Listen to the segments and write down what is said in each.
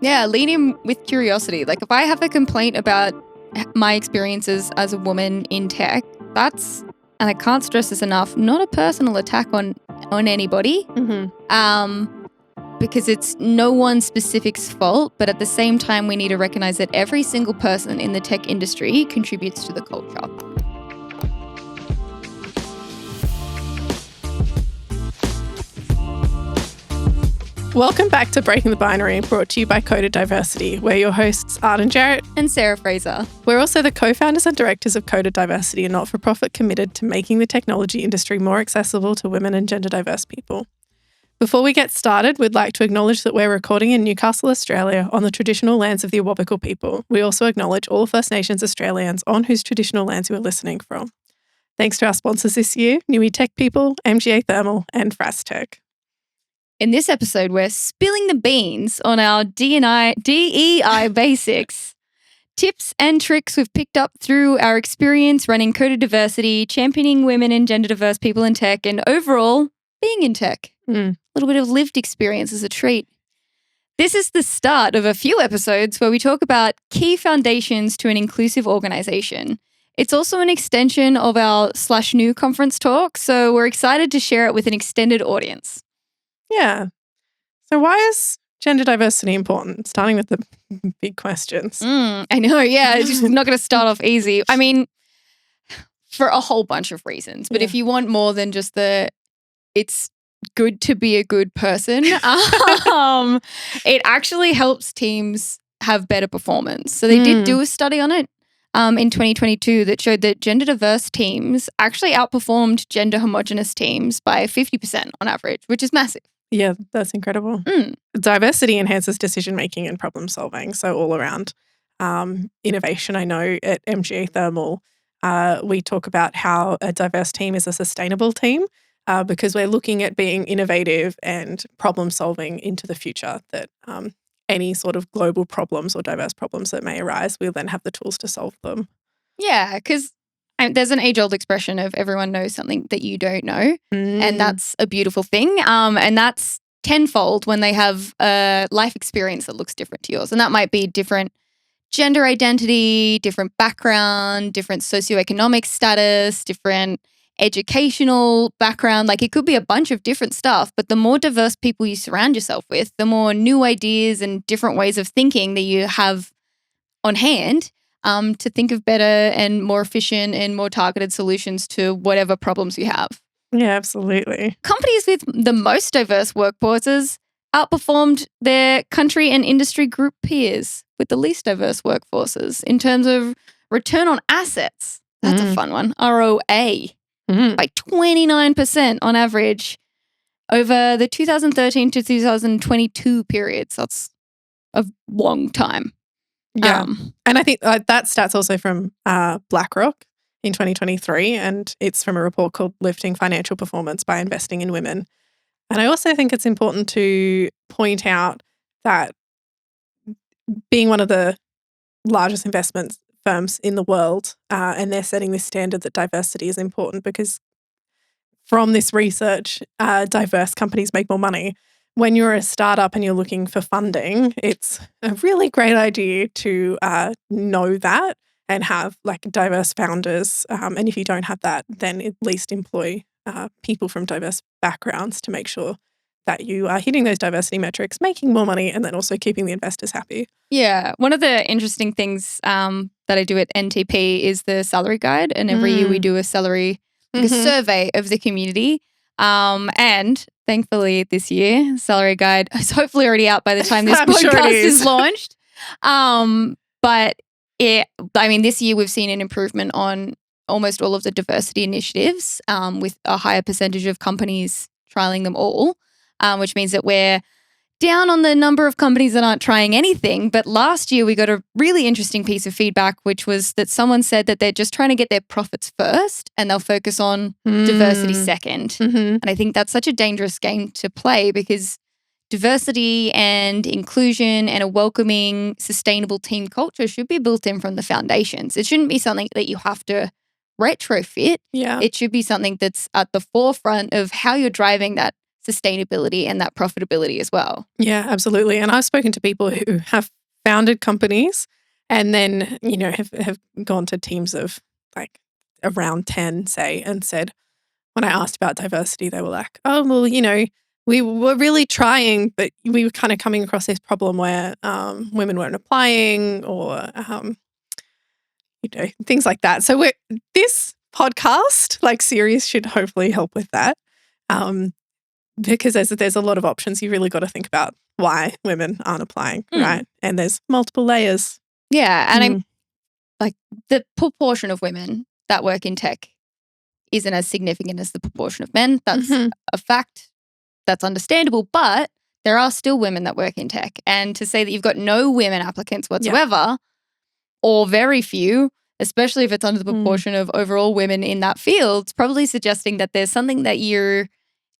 Yeah, lean in with curiosity. Like if I have a complaint about my experiences as a woman in tech, that's, and I can't stress this enough, not a personal attack on anybody. Because it's no one specific's fault, but at the same time, we need to recognize that every single person in the tech industry contributes to the culture. Welcome back to Breaking the Binary, brought to you by Coded Diversity. We're your hosts, Arden Jarrett and Sarah Fraser. We're also the co-founders and directors of Coded Diversity, a not-for-profit committed to making the technology industry more accessible to women and gender diverse people. Before we get started, we'd like to acknowledge that we're recording in Newcastle, Australia, on the traditional lands of the Awabakal people. We also acknowledge all First Nations Australians on whose traditional lands you are listening from. Thanks to our sponsors this year, Nui Tech People, MGA Thermal, and Frastech. In this episode, we're spilling the beans on our DEI basics. Tips and tricks we've picked up through our experience running Coded Diversity, championing women and gender diverse people in tech, and overall being in tech. A little bit of lived experience is a treat. This is the start of a few episodes where we talk about key foundations to an inclusive organization. It's also an extension of our /new conference talk, so we're excited to share it with an extended audience. Yeah. So why is gender diversity important? Starting with the big questions. I know, yeah. It's just not going to start off easy. I mean, for a whole bunch of reasons. But if you want more than just it's good to be a good person, it actually helps teams have better performance. So they did do a study on it in 2022 that showed that gender diverse teams actually outperformed gender homogenous teams by 50% on average, which is massive. Yeah, that's incredible. Diversity enhances decision-making and problem-solving, so all around innovation. I know at MGA Thermal, we talk about how a diverse team is a sustainable team because we're looking at being innovative and problem-solving into the future, that any sort of global problems or diverse problems that may arise, we'll then have the tools to solve them. Yeah, because there's an age-old expression of everyone knows something that you don't know, and that's a beautiful thing. And that's tenfold when they have a life experience that looks different to yours. And that might be different gender identity, different background, different socioeconomic status, different educational background. Like it could be a bunch of different stuff, but the more diverse people you surround yourself with, the more new ideas and different ways of thinking that you have on hand to think of better and more efficient and more targeted solutions to whatever problems you have. Yeah, absolutely. Companies with the most diverse workforces outperformed their country and industry group peers with the least diverse workforces in terms of return on assets. That's a fun one. ROA. By 29% on average over the 2013 to 2022 periods. That's a long time. Yeah. And I think that stat's also from BlackRock in 2023, and it's from a report called Lifting Financial Performance by Investing in Women. And I also think it's important to point out that being one of the largest investment firms in the world, and they're setting this standard that diversity is important because from this research, diverse companies make more money. When you're a startup and you're looking for funding, it's a really great idea to know that and have like diverse founders. And if you don't have that, then at least employ people from diverse backgrounds to make sure that you are hitting those diversity metrics, making more money, and then also keeping the investors happy. Yeah. One of the interesting things that I do at NTP is the salary guide. And every year we do a salary a survey of the community. And thankfully this year, salary guide is hopefully already out by the time this podcast is launched. But this year we've seen an improvement on almost all of the diversity initiatives with a higher percentage of companies trialing them all, which means that we're down on the number of companies that aren't trying anything. But last year we got a really interesting piece of feedback, which was that someone said that they're just trying to get their profits first and they'll focus on diversity second. And I think that's such a dangerous game to play because diversity and inclusion and a welcoming, sustainable team culture should be built in from the foundations. It shouldn't be something that you have to retrofit. Yeah. It should be something that's at the forefront of how you're driving that sustainability and that profitability as well. Yeah, absolutely. And I've spoken to people who have founded companies and then, have gone to teams of like around 10, say, and said, when I asked about diversity, they were like, oh, well, we were really trying, but we were kind of coming across this problem where women weren't applying or, things like that. So this podcast, like series, should hopefully help with that. Because there's a lot of options. You really got to think about why women aren't applying, right? And there's multiple layers. Yeah, and I'm like the proportion of women that work in tech isn't as significant as the proportion of men. That's a fact. That's understandable, but there are still women that work in tech. And to say that you've got no women applicants whatsoever, or very few, especially if it's under the proportion of overall women in that field, it's probably suggesting that there's something that you're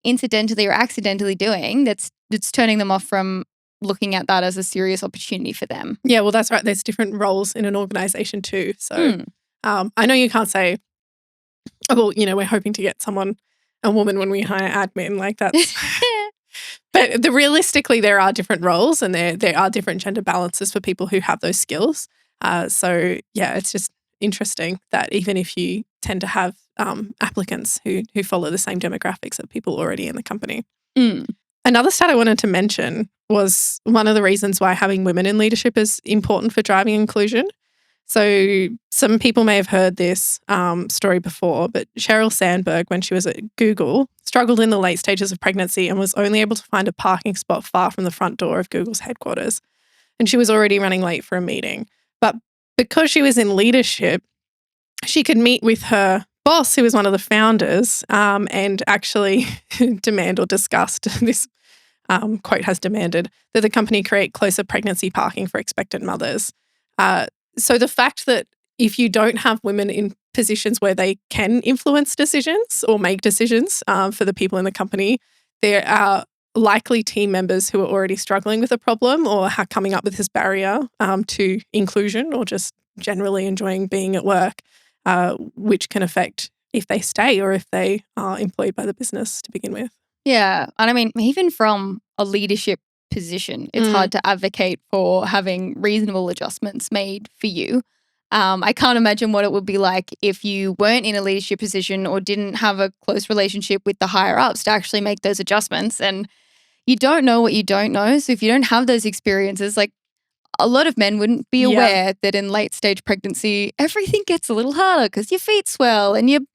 incidentally or accidentally doing that's turning them off from looking at that as a serious opportunity for them. Yeah, well, that's right. There's different roles in an organization too. So I know you can't say, oh, well, we're hoping to get a woman when we hire admin. Like that's, but realistically, there are different roles and there are different gender balances for people who have those skills. So yeah, it's just interesting that even if you tend to have applicants who follow the same demographics of people already in the company. Another stat I wanted to mention was one of the reasons why having women in leadership is important for driving inclusion. So some people may have heard this story before, but Sheryl Sandberg, when she was at Google, struggled in the late stages of pregnancy and was only able to find a parking spot far from the front door of Google's headquarters. And she was already running late for a meeting. But because she was in leadership, she could meet with her boss, who was one of the founders, and actually demand or discussed this quote has demanded that the company create closer pregnancy parking for expectant mothers. So the fact that if you don't have women in positions where they can influence decisions or make decisions for the people in the company, there are likely team members who are already struggling with a problem or are coming up with this barrier to inclusion or just generally enjoying being at work, which can affect if they stay or if they are employed by the business to begin with. Yeah. And I mean, even from a leadership position, it's hard to advocate for having reasonable adjustments made for you. I can't imagine what it would be like if you weren't in a leadership position or didn't have a close relationship with the higher ups to actually make those adjustments. And you don't know what you don't know. So if you don't have those experiences, like a lot of men wouldn't be aware that in late stage pregnancy, everything gets a little harder because your feet swell and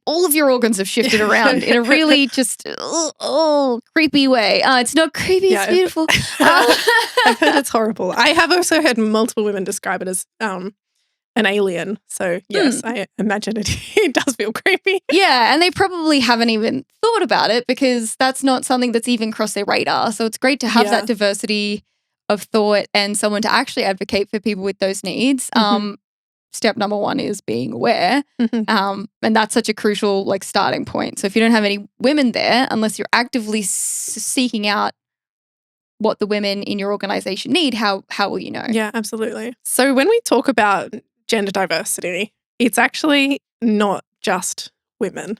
all of your organs have shifted around in a really just creepy way. It's not creepy, it's beautiful. I've heard it's horrible. I have also heard multiple women describe it as an alien. So yes, I imagine it does feel creepy. Yeah, and they probably haven't even thought about it because that's not something that's even crossed their radar. So it's great to have that diversity of thought and someone to actually advocate for people with those needs. Step number one is being aware. And that's such a crucial starting point. So if you don't have any women there, unless you're actively seeking out what the women in your organization need, how will you know? Yeah, absolutely. So when we talk about gender diversity, it's actually not just women.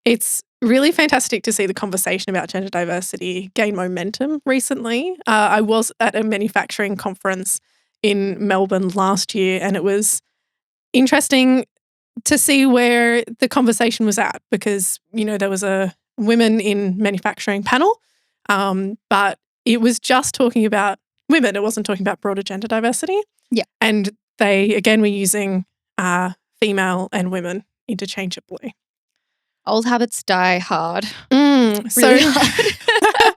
It's really fantastic to see the conversation about gender diversity gain momentum recently. I was at a manufacturing conference in Melbourne last year, and it was interesting to see where the conversation was at because, there was a women in manufacturing panel, but it was just talking about women. It wasn't talking about broader gender diversity. Yeah. And they, again, were using female and women interchangeably. Old habits die hard. Really hard.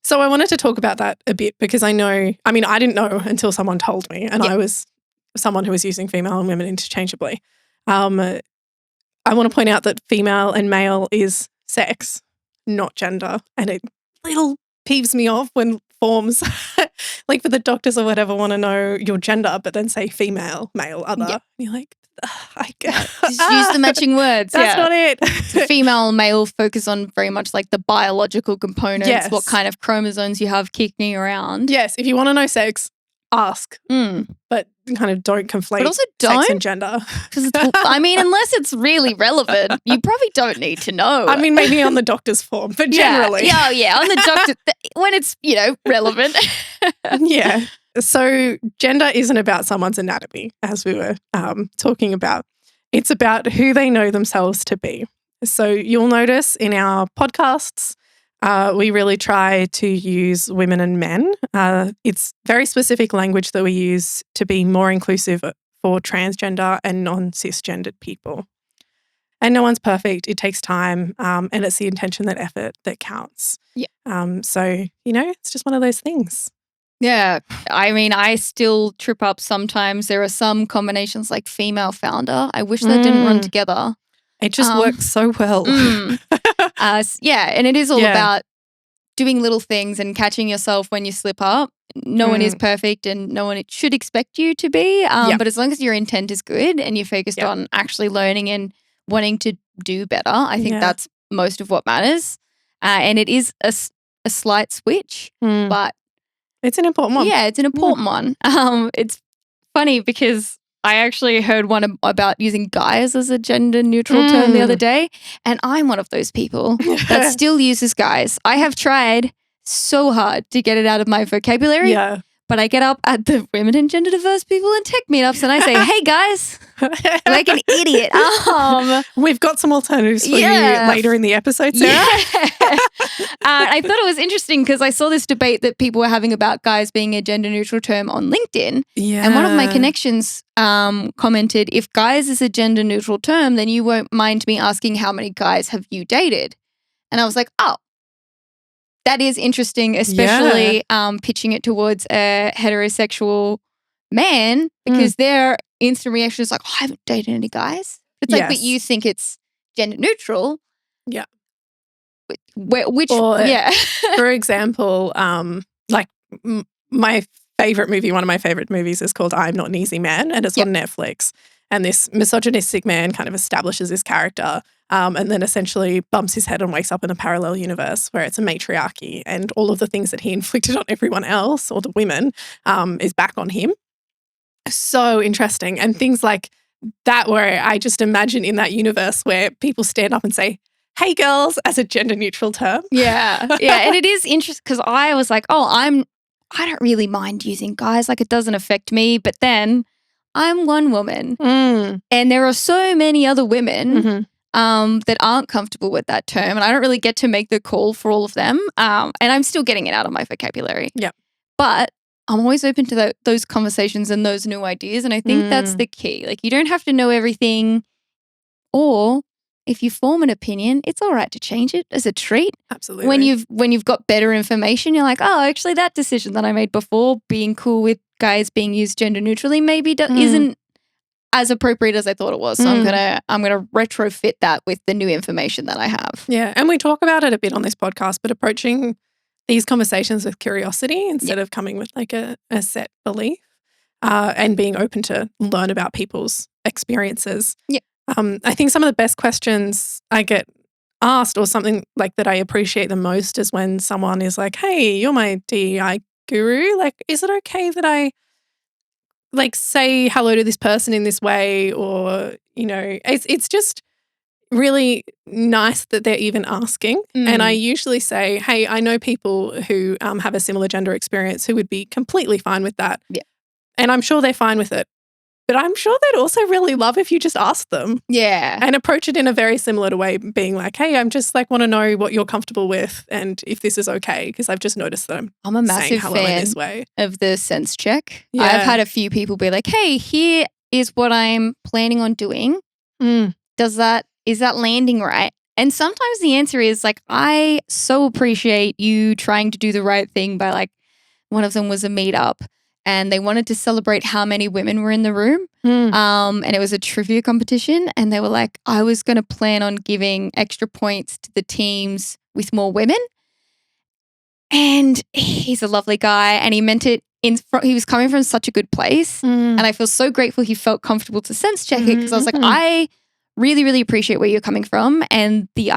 So I wanted to talk about that a bit because I didn't know until someone told me, and I was someone who was using female and women interchangeably. I want to point out that female and male is sex, not gender, and it little peeves me off when forms, like for the doctors or whatever, want to know your gender, but then say female, male, other. Yeah. You're like, I get just use the matching words. That's not it. So female and male focus on very much like the biological components, what kind of chromosomes you have kicking around. Yes, if you want to know sex, ask, but kind of don't conflate but also sex and gender. Because I mean, unless it's really relevant, you probably don't need to know. I mean, maybe on the doctor's form, but generally. Yeah, on the doctor, when it's, relevant. Yeah. So gender isn't about someone's anatomy, as we were talking about. It's about who they know themselves to be. So you'll notice in our podcasts, we really try to use women and men. It's very specific language that we use to be more inclusive for transgender and non-cisgendered people. And no one's perfect. It takes time, and it's the intention, that effort that counts. Yeah. So, it's just one of those things. Yeah. I mean, I still trip up sometimes. There are some combinations like female founder. I wish that didn't run together. It just works so well. And it is all about doing little things and catching yourself when you slip up. No one is perfect and no one should expect you to be. But as long as your intent is good and you're focused on actually learning and wanting to do better, I think that's most of what matters. And it is a slight switch, but it's an important one. Yeah, it's an important one. It's funny because I actually heard one about using guys as a gender neutral term the other day, and I'm one of those people that still uses guys. I have tried so hard to get it out of my vocabulary, but I get up at the women and gender diverse people and tech meetups and I say, hey guys, like an idiot. We've got some alternatives for you later in the episode, Sarah. I thought it was interesting because I saw this debate that people were having about guys being a gender neutral term on LinkedIn. Yeah. And one of my connections commented, if guys is a gender neutral term, then you won't mind me asking how many guys have you dated? And I was like, oh, that is interesting, especially pitching it towards a heterosexual man, because their instant reaction is like, oh, I haven't dated any guys. It's like, but you think it's gender neutral. Yeah. Which, for example, like my favorite movie, one of my favorite movies is called I'm Not an Easy Man, and it's on Netflix. And this misogynistic man kind of establishes his character and then essentially bumps his head and wakes up in a parallel universe where it's a matriarchy and all of the things that he inflicted on everyone else or the women is back on him. So interesting. And things like that where I just imagine in that universe where people stand up and say, hey girls, as a gender neutral term. Yeah. And it is interesting because I was like, I don't really mind using guys. Like it doesn't affect me. But then I'm one woman and there are so many other women that aren't comfortable with that term, and I don't really get to make the call for all of them. And I'm still getting it out of my vocabulary. Yeah. But I'm always open to those conversations and those new ideas, and I think that's the key. Like you don't have to know everything, or if you form an opinion, it's all right to change it as a treat. Absolutely. When you've got better information, you're like, oh, actually that decision that I made before, being cool with guys being used gender neutrally, maybe isn't as appropriate as I thought it was. So I'm gonna retrofit that with the new information that I have. Yeah, and we talk about it a bit on this podcast, but approaching these conversations with curiosity instead of coming with like a set belief and being open to learn about people's experiences. Yeah. I think some of the best questions I get asked, or something like that I appreciate the most, is when someone is like, hey, you're my DEI guru. Like, is it okay that I like say hello to this person in this way? Or, it's just really nice that they're even asking. And I usually say, hey, I know people who have a similar gender experience who would be completely fine with that. Yeah. And I'm sure they're fine with it. But I'm sure they'd also really love if you just ask them. Yeah. And approach it in a very similar way, being like, hey, I'm just like want to know what you're comfortable with and if this is okay, because I've just noticed that I'm a massive hello fan in this way. of the sense check. Yeah. I've had a few people be like, hey, here is what I'm planning on doing. Is that landing right? And sometimes the answer is like, I so appreciate you trying to do the right thing by like, one of them was a meetup. And they wanted to celebrate how many women were in the room. And it was a trivia competition. And they were like, I was going to plan on giving extra points to the teams with more women. And he's a lovely guy. And he meant it he was coming from such a good place. And I feel so grateful he felt comfortable to sense check it, because I was like, I really, really appreciate where you're coming from and the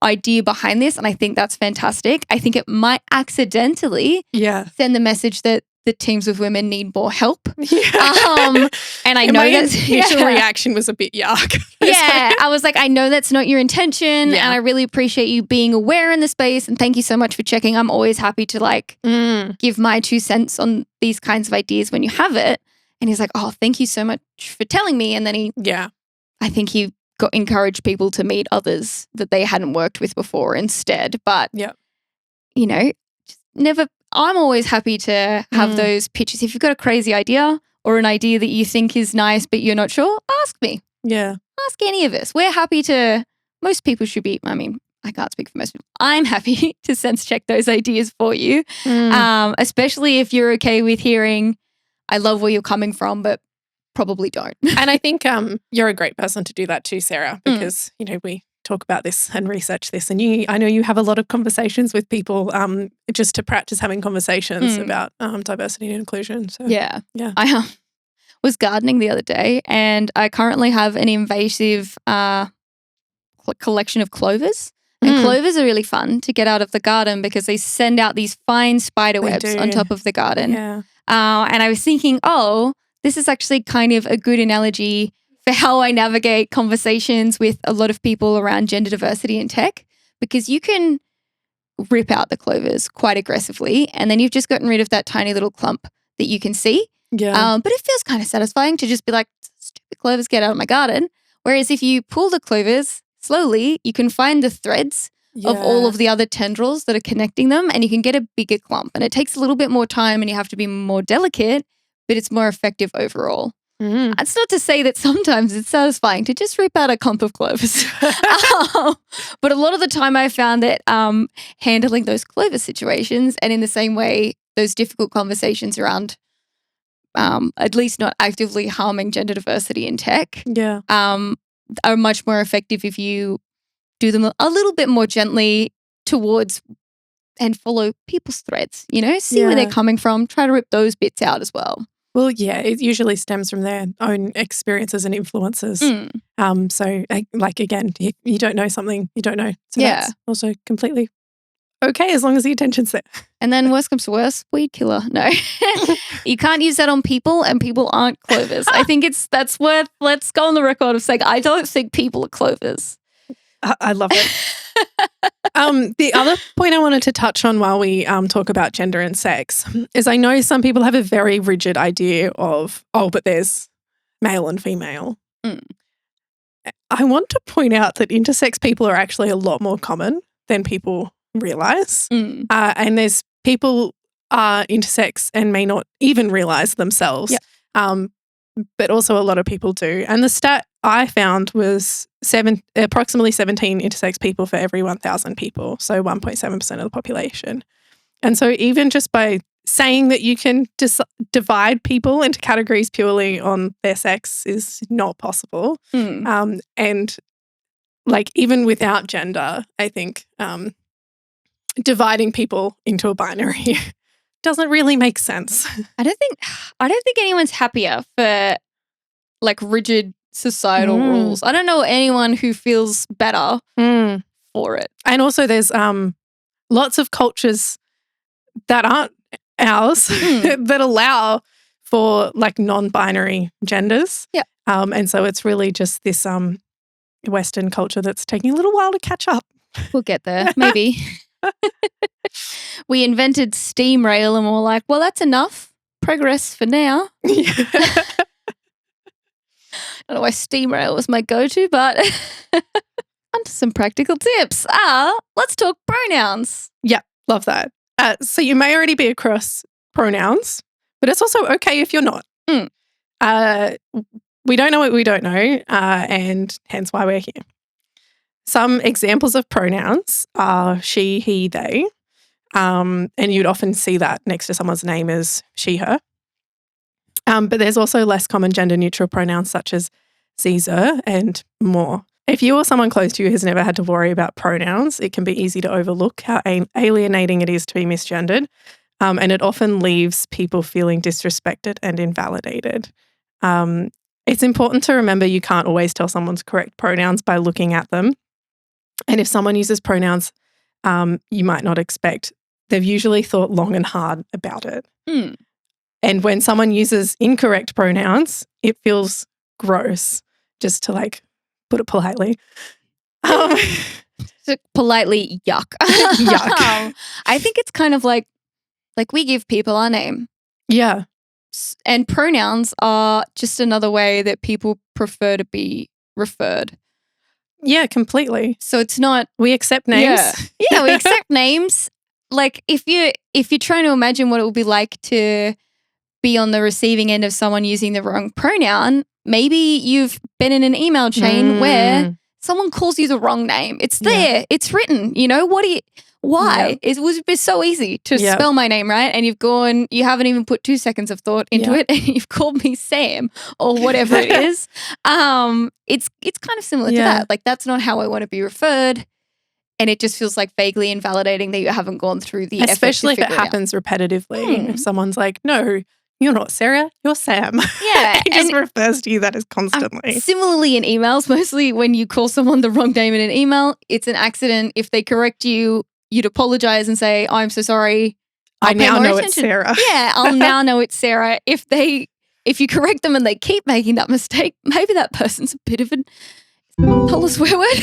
idea behind this. And I think that's fantastic. I think it might accidentally send the message that the teams of women need more help. Yeah. And I know my that's initial reaction was a bit yuck. Yeah, I was like, I know that's not your intention, and I really appreciate you being aware in the space, and thank you so much for checking. I'm always happy to like give my 2 cents on these kinds of ideas when you have it. And he's like, oh, thank you so much for telling me. And then I think he encouraged people to meet others that they hadn't worked with before instead. But you know, I'm always happy to have those pitches. If you've got a crazy idea or an idea that you think is nice but you're not sure, ask me. Yeah. Ask any of us. We're happy to, most people should be, I mean, I can't speak for most people. I'm happy to sense check those ideas for you, especially if you're okay with hearing, I love where you're coming from, but probably don't. And I think you're a great person to do that too, Sarah, because, you know, we talk about this and research this, and I know you have a lot of conversations with people just to practice having conversations about diversity and inclusion. So yeah. I was gardening the other day, and I currently have an invasive collection of clovers. And clovers are really fun to get out of the garden because they send out these fine spider webs on top of the garden. Yeah. And I was thinking, this is actually kind of a good analogy for how I navigate conversations with a lot of people around gender diversity in tech, because you can rip out the clovers quite aggressively, and then you've just gotten rid of that tiny little clump that you can see. Yeah. But it feels kind of satisfying to just be like, stupid clovers, get out of my garden. Whereas if you pull the clovers slowly, you can find the threads of all of the other tendrils that are connecting them, and you can get a bigger clump. And it takes a little bit more time, and you have to be more delicate, but it's more effective overall. It's not to say that sometimes it's satisfying to just rip out a clump of clovers. But a lot of the time I found that handling those clover situations, and in the same way, those difficult conversations around at least not actively harming gender diversity in tech are much more effective if you do them a little bit more gently towards and follow people's threads, you know, see where they're coming from, try to rip those bits out as well. Well, yeah, it usually stems from their own experiences and influences. So, like, again, you don't know something you don't know. So that's also completely okay as long as the intention's there. And then worst comes to worst, weed killer. No, you can't use that on people, and people aren't clovers. I think that's worth, let's go on the record of saying I don't think people are clovers. I love it. The other point I wanted to touch on while we talk about gender and sex is I know some people have a very rigid idea of, but there's male and female. I want to point out that intersex people are actually a lot more common than people realize. And there's people are intersex and may not even realize themselves. But also a lot of people do. And the stat I found was approximately 17 intersex people for every 1,000 people, so 1.7% of the population. And so even just by saying that you can divide people into categories purely on their sex is not possible. And like even without gender, I think dividing people into a binary doesn't really make sense. I don't think anyone's happier for like rigid societal rules. I don't know anyone who feels better for it. And also there's lots of cultures that aren't ours that allow for like non-binary genders. And so it's really just this Western culture that's taking a little while to catch up. We'll get there, maybe. We invented steam rail and we're like, well, that's enough progress for now. I don't know why steam rail was my go-to, but onto some practical tips. Let's talk pronouns. Yeah, love that. So you may already be across pronouns, but it's also okay if you're not. We don't know what we don't know, and hence why we're here. Some examples of pronouns are she, he, they, and you'd often see that next to someone's name as she, her. But there's also less common gender-neutral pronouns such as sie, sie, and more. If you or someone close to you has never had to worry about pronouns, it can be easy to overlook how alienating it is to be misgendered, and it often leaves people feeling disrespected and invalidated. It's important to remember you can't always tell someone's correct pronouns by looking at them. And if someone uses pronouns you might not expect, they've usually thought long and hard about it. And when someone uses incorrect pronouns, it feels gross, just to like put it politely. Politely, yuck. Yuck. I think it's kind of like we give people our name. Yeah. And pronouns are just another way that people prefer to be referred. Yeah, completely. So it's not... We accept names. Yeah, we accept names. Like if you're trying to imagine what it would be like to be on the receiving end of someone using the wrong pronoun, maybe you've been in an email chain where someone calls you the wrong name. It's there. It's written. You know, why? It was so easy to spell my name, right? And you haven't even put 2 seconds of thought into it, and you've called me Sam or whatever it is. It's kind of similar to that. Like, that's not how I want to be referred. And it just feels like vaguely invalidating that you haven't gone through the effort. Especially if it happens repetitively. If someone's like, no, you're not Sarah, you're Sam. Yeah. It just refers to you that is constantly. Similarly in emails, mostly when you call someone the wrong name in an email, it's an accident. If they correct you, you'd apologize and say, I'm so sorry. I now know it's Sarah. Yeah, I'll now know it's Sarah. If you correct them and they keep making that mistake, maybe that person's a bit of an swear word.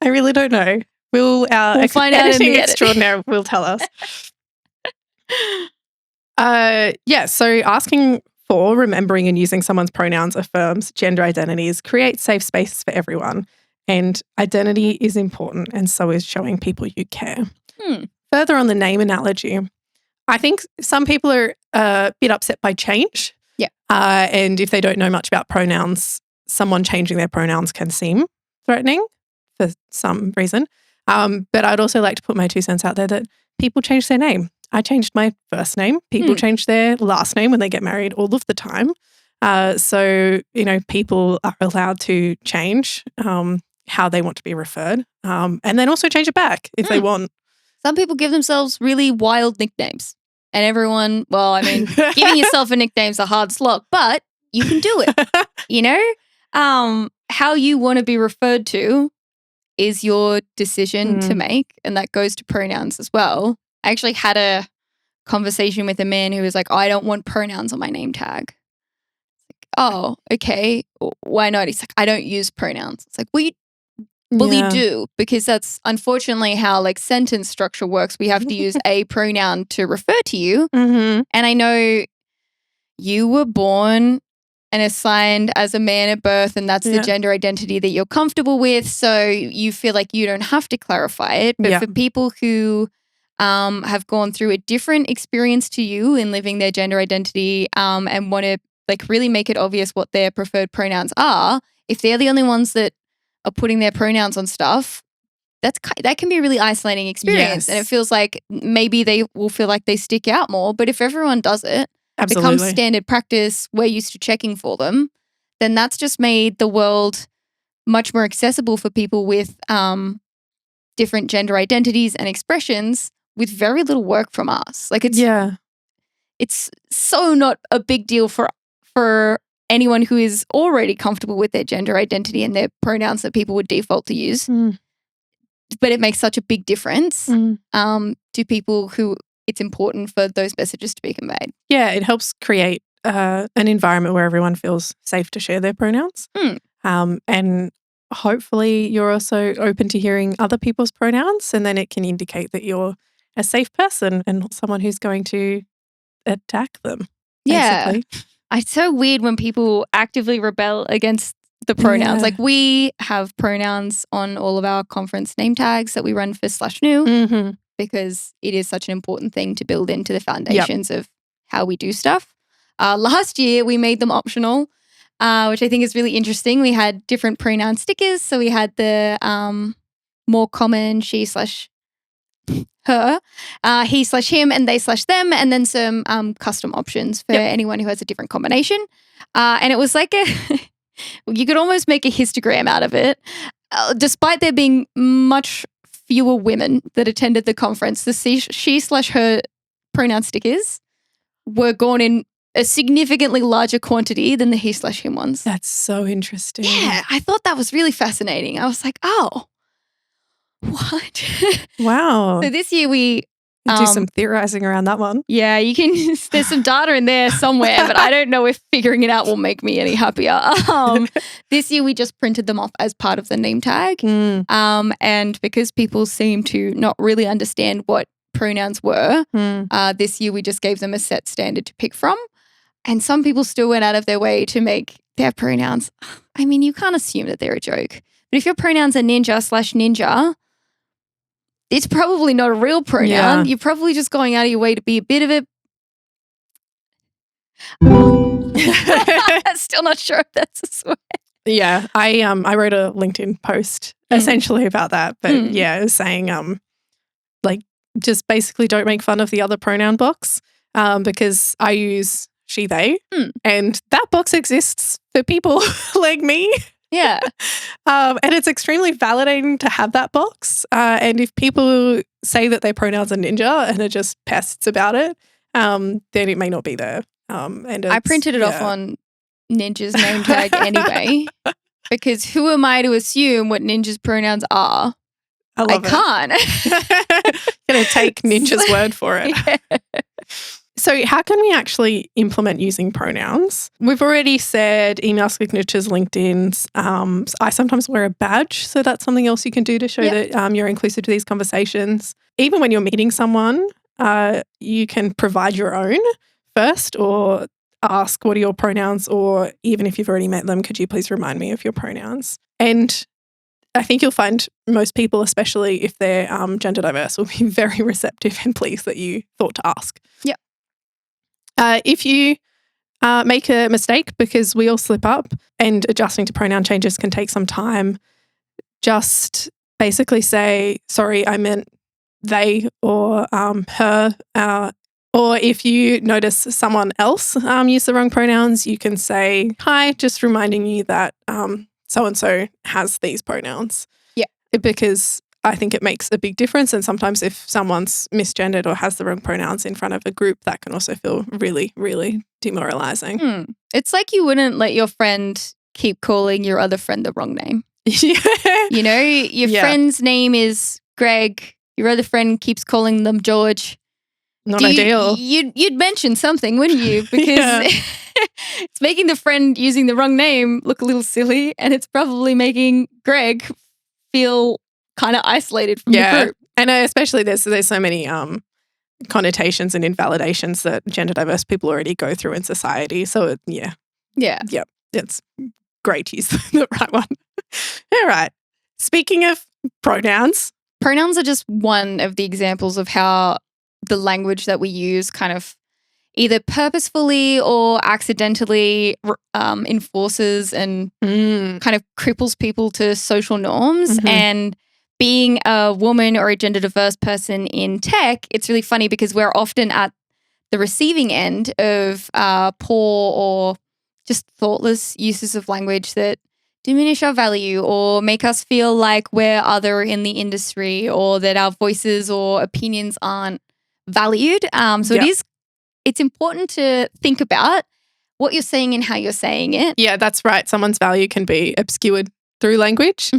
I really don't know. We'll find out in the edit. Extraordinaire will tell us. So asking for, remembering and using someone's pronouns affirms gender identities, creates safe spaces for everyone. And identity is important, and so is showing people you care. Further on the name analogy, I think some people are a bit upset by change. Yeah. And if they don't know much about pronouns, someone changing their pronouns can seem threatening for some reason. But I'd also like to put my 2 cents out there that people change their name. I changed my first name. People change their last name when they get married all of the time. So, people are allowed to change how they want to be referred, and then also change it back if they want. Some people give themselves really wild nicknames. And everyone, giving yourself a nickname's a hard slog, but you can do it. How you want to be referred to is your decision to make, and that goes to pronouns as well. I actually had a conversation with a man who was like, I don't want pronouns on my name tag. Like, oh, okay. Why not? He's like, I don't use pronouns. It's like, you do, because that's unfortunately how like sentence structure works. We have to use a pronoun to refer to you. And I know you were born and assigned as a man at birth, and that's the gender identity that you're comfortable with. So you feel like you don't have to clarify it. But for people who have gone through a different experience to you in living their gender identity and want to like really make it obvious what their preferred pronouns are, if they're the only ones that are putting their pronouns on stuff, that can be a really isolating experience. And it feels like maybe they will feel like they stick out more. But if everyone does it, becomes standard practice, we're used to checking for them, then that's just made the world much more accessible for people with different gender identities and expressions with very little work from us. Like it's so not a big deal for anyone who is already comfortable with their gender identity and their pronouns that people would default to use. But it makes such a big difference to people who it's important for those messages to be conveyed. Yeah, it helps create an environment where everyone feels safe to share their pronouns. And hopefully you're also open to hearing other people's pronouns, and then it can indicate that you're a safe person and not someone who's going to attack them. Basically. Yeah. It's so weird when people actively rebel against the pronouns. Yeah. Like we have pronouns on all of our conference name tags that we run for /new because it is such an important thing to build into the foundations of how we do stuff. Last year we made them optional, which I think is really interesting. We had different pronoun stickers. So we had the more common she/her, he/him, and they/them, and then some custom options for anyone who has a different combination. And it was like you could almost make a histogram out of it. Despite there being much fewer women that attended the conference, the she/her pronoun stickers were gone in a significantly larger quantity than the he/him ones. That's so interesting. Yeah, I thought that was really fascinating. I was like, oh, what? Wow. So this year we Do some theorizing around that one. Yeah, you can. There's some data in there somewhere, but I don't know if figuring it out will make me any happier. This year we just printed them off as part of the name tag. And because people seem to not really understand what pronouns were, this year we just gave them a set standard to pick from. And some people still went out of their way to make their pronouns. I mean, you can't assume that they're a joke. But if your pronouns are ninja/ninja, it's probably not a real pronoun. Yeah. You're probably just going out of your way to be a bit of a... I'm still not sure if that's a swear. Yeah, I wrote a LinkedIn post essentially about that. But yeah, it was saying like just basically don't make fun of the other pronoun box because I use she, they, and that box exists for people like me. Yeah. And it's extremely validating to have that box. And if people say that their pronouns are ninja and are just pests about it, then it may not be there. And I printed it off on Ninja's name tag anyway, because who am I to assume what Ninja's pronouns are? I can't. Going to take Ninja's word for it. Yeah. So how can we actually implement using pronouns? We've already said email signatures, LinkedIn's. I sometimes wear a badge, so that's something else you can do to show that you're inclusive to these conversations. Even when you're meeting someone, you can provide your own first or ask what are your pronouns, or even if you've already met them, could you please remind me of your pronouns? And I think you'll find most people, especially if they're gender diverse, will be very receptive and pleased that you thought to ask. Yeah. If you make a mistake, because we all slip up and adjusting to pronoun changes can take some time, just basically say, sorry, I meant they or her. Or if you notice someone else use the wrong pronouns, you can say, hi, just reminding you that so-and-so has these pronouns. Yeah. Because I think it makes a big difference. And sometimes if someone's misgendered or has the wrong pronouns in front of a group, that can also feel really, really demoralizing. It's like you wouldn't let your friend keep calling your other friend the wrong name. Yeah. You know, your friend's name is Greg. Your other friend keeps calling them George. Not ideal. You'd mention something, wouldn't you? Because it's making the friend using the wrong name look a little silly, and it's probably making Greg feel kind of isolated from the group. And especially there's so many connotations and invalidations that gender diverse people already go through in society. So it's great to use the right one. All right. Speaking of pronouns are just one of the examples of how the language that we use kind of either purposefully or accidentally enforces and kind of cripples people to social norms. And being a woman or a gender diverse person in tech, it's really funny because we're often at the receiving end of poor or just thoughtless uses of language that diminish our value or make us feel like we're other in the industry or that our voices or opinions aren't valued. It's important to think about what you're saying and how you're saying it. Yeah, that's right. Someone's value can be obscured through language,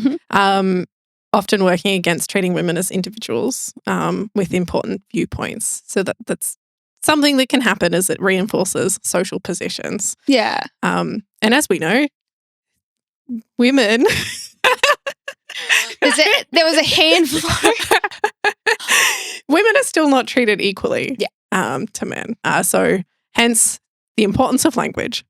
often working against treating women as individuals with important viewpoints. So that's something that can happen as it reinforces social positions. Yeah. And as we know, women... There was a handful. Women are still not treated equally to men. So hence the importance of language.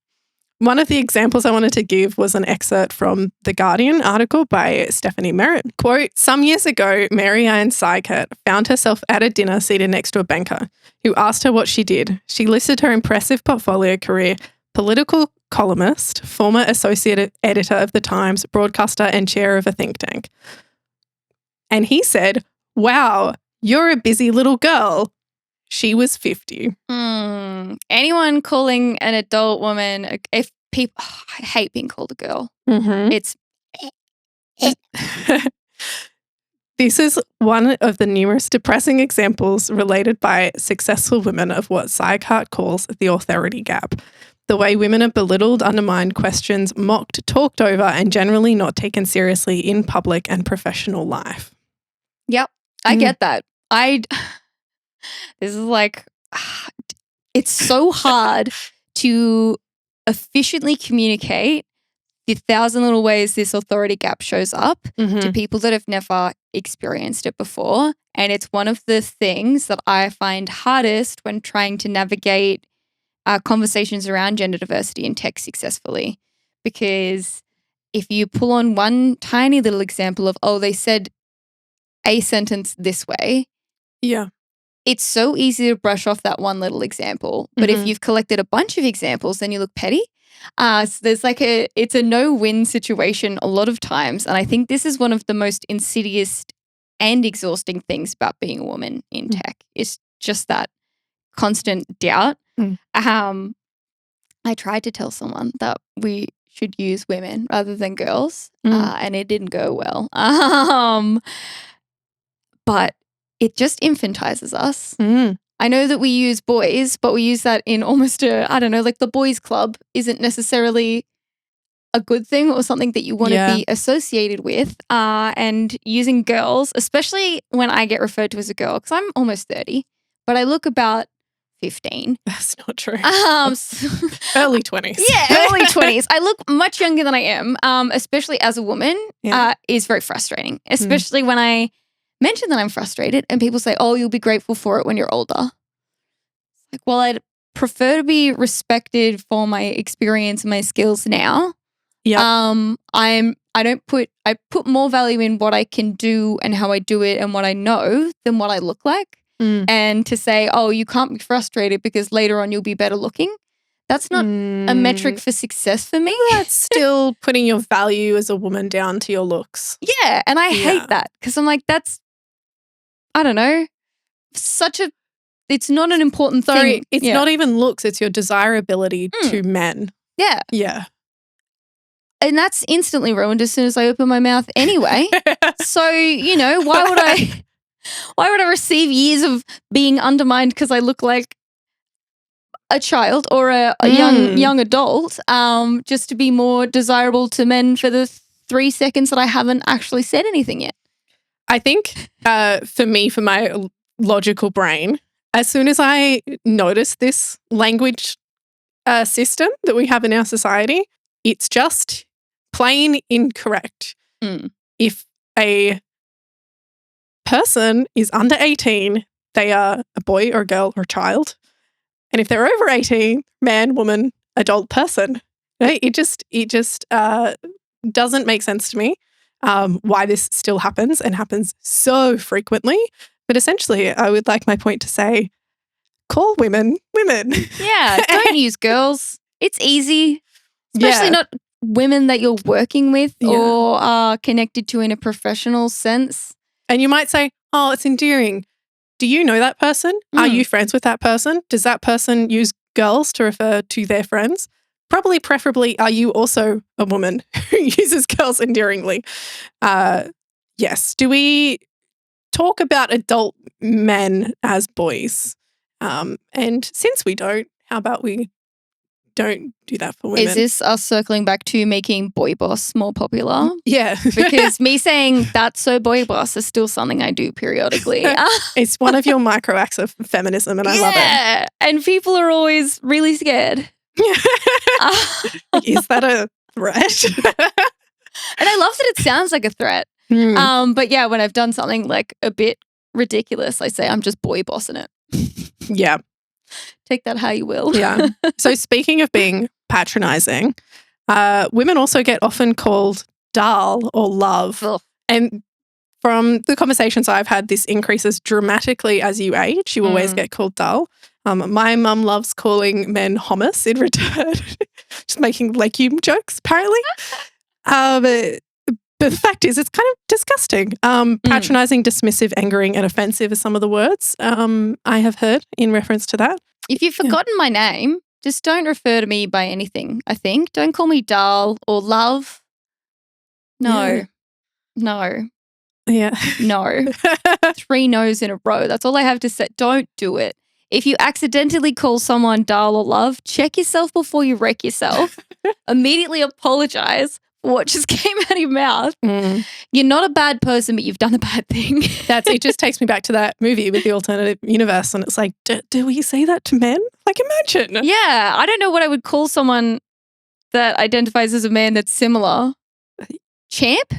One of the examples I wanted to give was an excerpt from The Guardian article by Stephanie Merritt. Quote, some years ago, Mary Ann Sykert found herself at a dinner seated next to a banker who asked her what she did. She listed her impressive portfolio career: political columnist, former associate editor of The Times, broadcaster and chair of a think tank. And he said, wow, you're a busy little girl. She was 50. Anyone calling an adult woman, if people, I hate being called a girl. It's. This is one of the numerous depressing examples related by successful women of what Sykert calls the authority gap. The way women are belittled, undermined, questioned, mocked, talked over, and generally not taken seriously in public and professional life. Yep, I get that. This is like, it's so hard to efficiently communicate the 1,000 little ways this authority gap shows up to people that have never experienced it before. And it's one of the things that I find hardest when trying to navigate conversations around gender diversity in tech successfully. Because if you pull on one tiny little example of, oh, they said a sentence this way. Yeah. It's so easy to brush off that one little example. But if you've collected a bunch of examples, then you look petty. So there's like it's a no-win situation a lot of times. And I think this is one of the most insidious and exhausting things about being a woman in tech. It's just that constant doubt. I tried to tell someone that we should use women rather than girls, and it didn't go well. But it just infantizes us. I know that we use boys, but we use that in almost like the boys club isn't necessarily a good thing or something that you want to be associated with. And using girls, especially when I get referred to as a girl, because I'm almost 30, but I look about 15. That's not true. Early 20s. Yeah, early 20s. I look much younger than I am, especially as a woman, is very frustrating, especially when I mention that I'm frustrated and people say, oh, you'll be grateful for it when you're older. Like, well, I'd prefer to be respected for my experience and my skills now. Yeah. I put more value in what I can do and how I do it and what I know than what I look like. And to say, oh, you can't be frustrated because later on you'll be better looking. That's not a metric for success for me. That's still putting your value as a woman down to your looks. Yeah. And I hate that because I'm like, I don't know, it's not an important thing. It's not even looks, it's your desirability to men. Yeah. Yeah. And that's instantly ruined as soon as I open my mouth anyway. So, why would I receive years of being undermined because I look like a child or a young adult just to be more desirable to men for the 3 seconds that I haven't actually said anything yet? I think for me, for my logical brain, as soon as I notice this language system that we have in our society, it's just plain incorrect. If a person is under 18, they are a boy or a girl or a child. And if they're over 18, man, woman, adult person. Right? It just doesn't make sense to me why this still happens and happens so frequently. But essentially, I would like my point to say, call women women. Yeah, don't use girls. It's easy, especially not women that you're working with or are connected to in a professional sense. And you might say, oh, it's endearing. Do you know that person? Are you friends with that person? Does that person use girls to refer to their friends? Probably, preferably, are you also a woman who uses girls endearingly? Yes. Do we talk about adult men as boys? And since we don't, how about we don't do that for women? Is this us circling back to making boy boss more popular? Yeah. Because me saying that's so boy boss is still something I do periodically. It's one of your micro acts of feminism and I love it. And people are always really scared. Is that a threat? And I love that it sounds like a threat. But yeah, when I've done something like a bit ridiculous, I say I'm just boy bossing it. Yeah. Take that how you will. Yeah. So speaking of being patronizing, women also get often called doll or love. Ugh. And from the conversations I've had, this increases dramatically as you age. You always get called doll. My mum loves calling men hummus in return, just making legume jokes, apparently. But the fact is, it's kind of disgusting. Patronizing, dismissive, angering, and offensive are some of the words I have heard in reference to that. If you've forgotten my name, just don't refer to me by anything, I think. Don't call me doll or love. No. Yeah. No. Yeah. No. 3 no's in a row. That's all I have to say. Don't do it. If you accidentally call someone doll or love, check yourself before you wreck yourself. Immediately apologize what just came out of your mouth. Mm. You're not a bad person, but you've done a bad thing. It just takes me back to that movie with the alternative universe, and it's like, do we say that to men? Like, imagine. Yeah, I don't know what I would call someone that identifies as a man that's similar. Champ?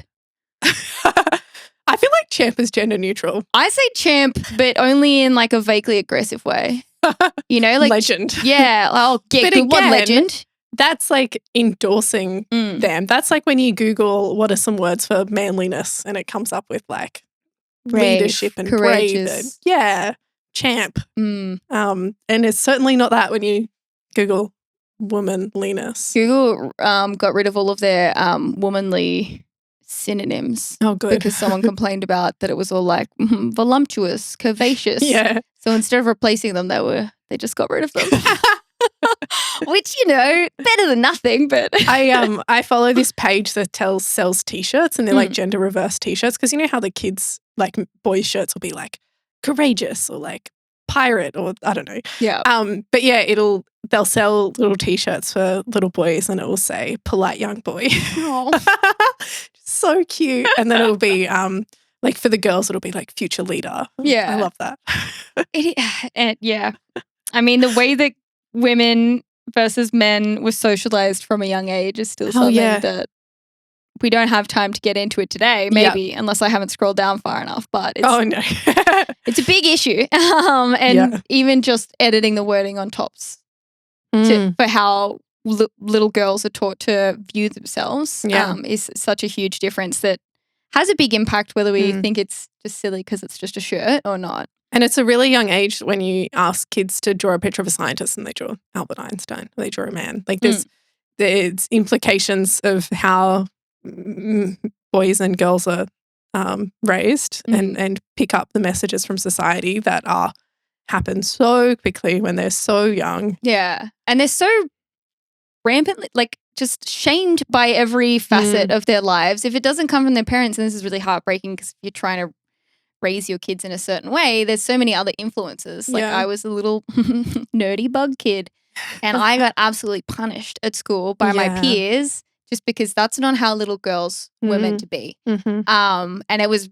I feel like champ is gender neutral. I say champ, but only in like a vaguely aggressive way. You know, like legend. Yeah, I'll get But good one, again, legend. That's like endorsing them. That's like when you Google what are some words for manliness, and it comes up with like Brave, leadership and courageous. brave. And, champ. And it's certainly not that when you Google womanliness. Google got rid of all of their womanly synonyms. Oh, good. Because someone complained about that it was all like voluptuous, curvaceous. Yeah. So instead of replacing them, they just got rid of them. Which, you know, better than nothing, but I follow this page that sells t-shirts, and they're like gender reverse t-shirts, because you know how the kids, like boys' shirts will be like courageous or like pirate or I don't know. Yeah. But yeah, they'll sell little t-shirts for little boys, and it will say polite young boy. So cute. And then it'll be like for the girls it'll be like future leader. Yeah. I love that. Yeah. I mean, the way that women versus men were socialized from a young age is still something that we don't have time to get into it today, maybe, unless I haven't scrolled down far enough. But it's a big issue. Even just editing the wording on tops for how little girls are taught to view themselves is such a huge difference that has a big impact whether we think it's just silly because it's just a shirt or not. And it's a really young age when you ask kids to draw a picture of a scientist and they draw Albert Einstein, or they draw a man. Like there's implications of how boys and girls are raised and pick up the messages from society that happen so quickly when they're so young. Yeah. And they're so rampantly, like, just shamed by every facet of their lives. If it doesn't come from their parents, and this is really heartbreaking because if you're trying to raise your kids in a certain way, there's so many other influences. Like I was a little nerdy bug kid and I got absolutely punished at school by my peers just because that's not how little girls were meant to be. And it was,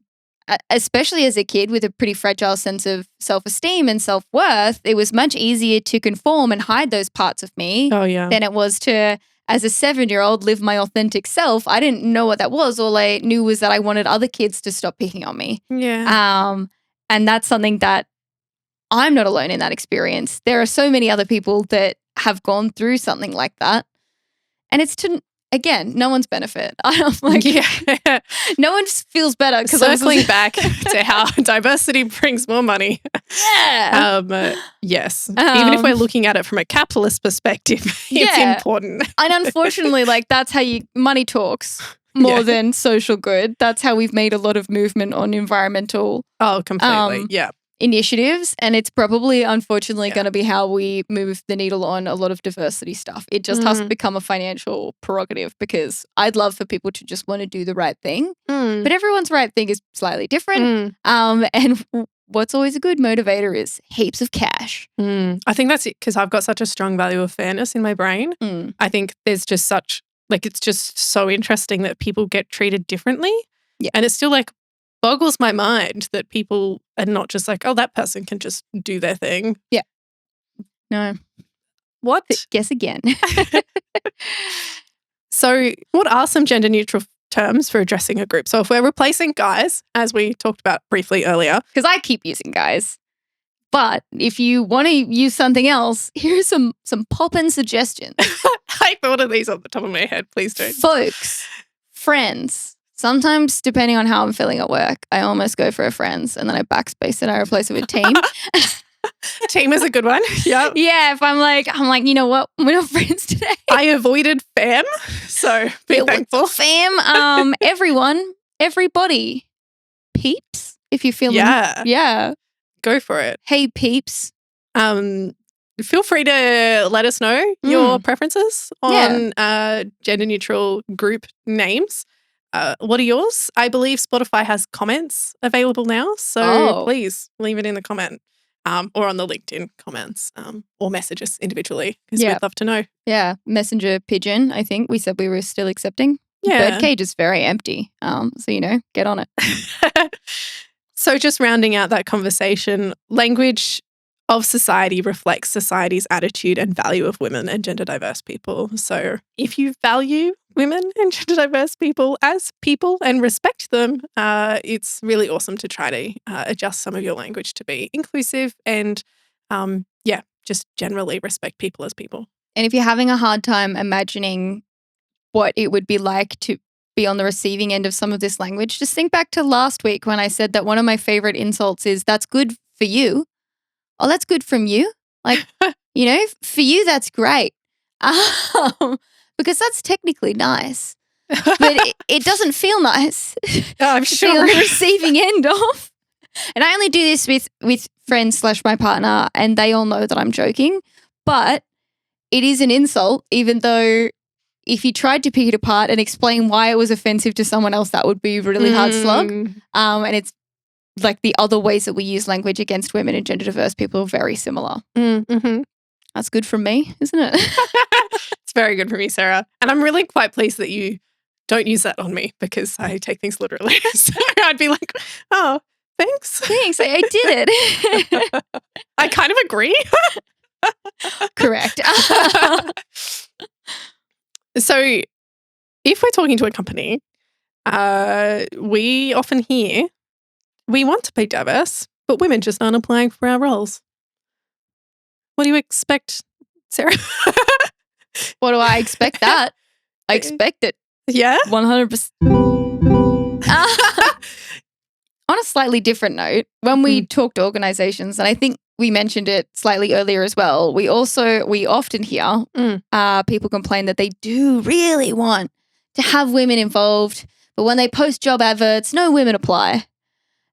especially as a kid with a pretty fragile sense of self-esteem and self-worth, it was much easier to conform and hide those parts of me than it was to, as a 7-year-old, live my authentic self. I didn't know what that was. All I knew was that I wanted other kids to stop picking on me. Yeah. And that's something that I'm not alone in that experience. There are so many other people that have gone through something like that. And it's to, again, no one's benefit. I'm like, no one feels better. Circling back to how diversity brings more money. Yeah. Yes. Even if we're looking at it from a capitalist perspective, it's important. And unfortunately, like that's how money talks more than social good. That's how we've made a lot of movement on environmental completely. Initiatives. And it's probably, unfortunately, going to be how we move the needle on a lot of diversity stuff. It just has to become a financial prerogative because I'd love for people to just want to do the right thing. But everyone's right thing is slightly different. And what's always a good motivator is heaps of cash. I think that's it because I've got such a strong value of fairness in my brain. I think there's just such, like, it's just so interesting that people get treated differently. And it's still like, boggles my mind that people are not just like, oh, that person can just do their thing. Yeah. No. What? Guess again. So what are some gender neutral terms for addressing a group? So if we're replacing guys, as we talked about briefly earlier. Because I keep using guys. But if you want to use something else, here's some pop-in suggestions. I thought of these off the top of my head. Please don't. Folks, friends. Sometimes, depending on how I'm feeling at work, I almost go for a friends and then I backspace and I replace it with team. Team is a good one. Yeah. Yeah. If I'm like, you know what? We're not friends today. I avoided fam, so be thankful. Fam, everyone, everybody, peeps. If you're feeling, go for it. Hey, peeps. Feel free to let us know your preferences on gender neutral group names. What are yours? I believe Spotify has comments available now, so please leave it in the comment or on the LinkedIn comments or message us individually because we'd love to know. Yeah, Messenger Pigeon, I think we said we were still accepting. Yeah. Birdcage is very empty. So, get on it. So just rounding out that conversation, language of society reflects society's attitude and value of women and gender diverse people. So if you value women and gender diverse people as people and respect them, it's really awesome to try to adjust some of your language to be inclusive and, just generally respect people as people. And if you're having a hard time imagining what it would be like to be on the receiving end of some of this language, just think back to last week when I said that one of my favorite insults is, "That's good for you." Oh, that's good from you. Like, for you, that's great. Because that's technically nice. But it doesn't feel nice. I'm to sure. be on the receiving end of. And I only do this with friends / my partner, and they all know that I'm joking. But it is an insult, even though if you tried to pick it apart and explain why it was offensive to someone else, that would be a really hard slog. And it's like the other ways that we use language against women and gender diverse people are very similar. Mm-hmm. That's good from me, isn't it? It's very good for me, Sarah. And I'm really quite pleased that you don't use that on me because I take things literally. So I'd be like, oh, thanks. Thanks, I did it. I kind of agree. Correct. So if we're talking to a company, we often hear, we want to be diverse, but women just aren't applying for our roles. What do you expect, Sarah? What do I expect that? I expect it. Yeah? 100%. On a slightly different note, when we talk to organizations, and I think we mentioned it slightly earlier as well, we often hear people complain that they do really want to have women involved, but when they post job adverts, no women apply.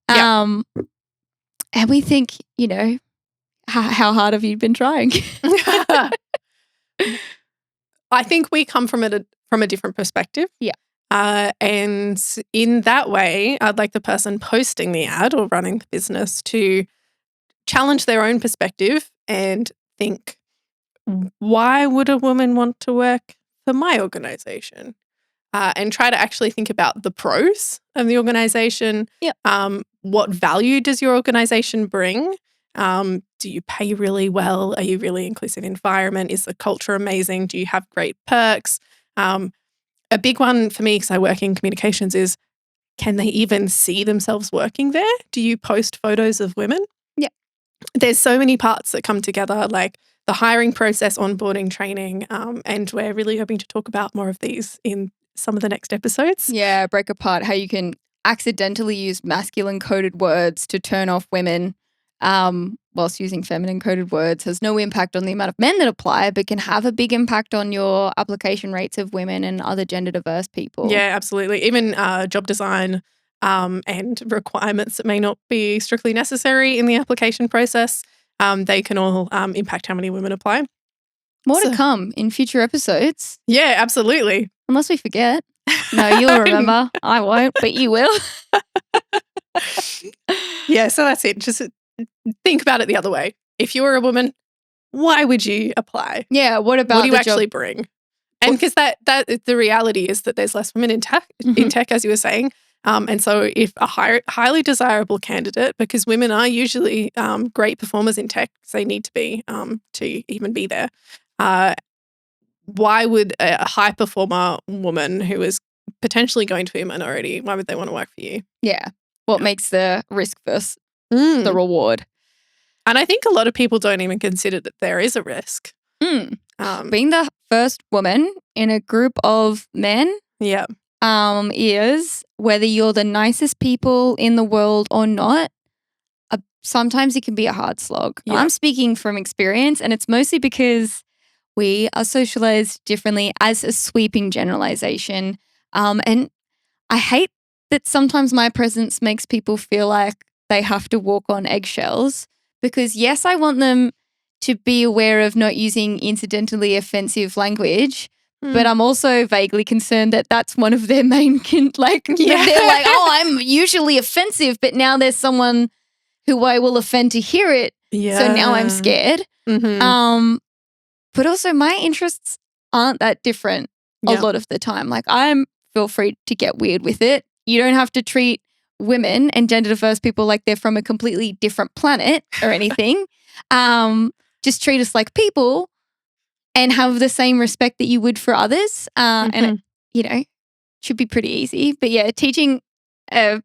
And we think, how hard have you been trying? I think we come from a different perspective. Yeah. And in that way, I'd like the person posting the ad or running the business to challenge their own perspective and think, why would a woman want to work for my organization? And try to actually think about the pros of the organization. Yeah. What value does your organization bring? Do you pay really well? Are you really inclusive environment? Is the culture amazing? Do you have great perks? A big one for me, because I work in communications, is can they even see themselves working there? Do you post photos of women? Yeah. There's so many parts that come together, like the hiring process, onboarding, training, and we're really hoping to talk about more of these in some of the next episodes. Yeah, break apart how you can accidentally use masculine coded words to turn off women whilst using feminine coded words has no impact on the amount of men that apply, but can have a big impact on your application rates of women and other gender diverse people. Yeah, absolutely. Even job design and requirements that may not be strictly necessary in the application process, they can all impact how many women apply. More to come in future episodes. Yeah, absolutely. Unless we forget. No, you'll remember. I won't, but you will. Yeah, so that's it. Just think about it the other way. If you were a woman, why would you apply? Yeah, what about what do you the actually job? bring? And because that the reality is that there's less women in tech, as you were saying. And so if a highly desirable candidate, because women are usually great performers in tech, because they need to be to even be there, why would a high performer woman who is potentially going to be a minority, why would they want to work for you? Yeah. What makes the risk versus the reward? And I think a lot of people don't even consider that there is a risk. Being the first woman in a group of men is, whether you're the nicest people in the world or not, sometimes it can be a hard slog. Yeah. I'm speaking from experience, and it's mostly because we are socialized differently as a sweeping generalization. And I hate that sometimes my presence makes people feel like they have to walk on eggshells, because yes, I want them to be aware of not using incidentally offensive language, but I'm also vaguely concerned that that's one of their main they're like, oh, I'm usually offensive, but now there's someone who I will offend to hear it. Yeah. So now I'm scared. But also my interests aren't that different a lot of the time. Like, I'm feel free to get weird with it. You don't have to treat women and gender diverse people like they're from a completely different planet or anything. Just treat us like people and have the same respect that you would for others. And, should be pretty easy. But yeah, teaching an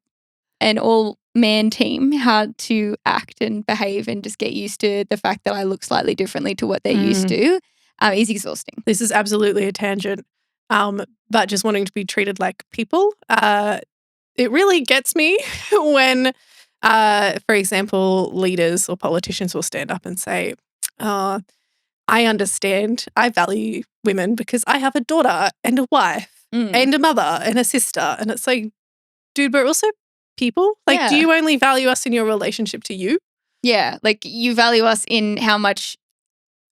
all-man team how to act and behave and just get used to the fact that I look slightly differently to what they're used to is exhausting. This is absolutely a tangent, but just wanting to be treated like people. It really gets me when, for example, leaders or politicians will stand up and say, I understand, I value women because I have a daughter and a wife and a mother and a sister. And it's like, dude, we're also people. Like, do you only value us in your relationship to you? Yeah, like you value us in how much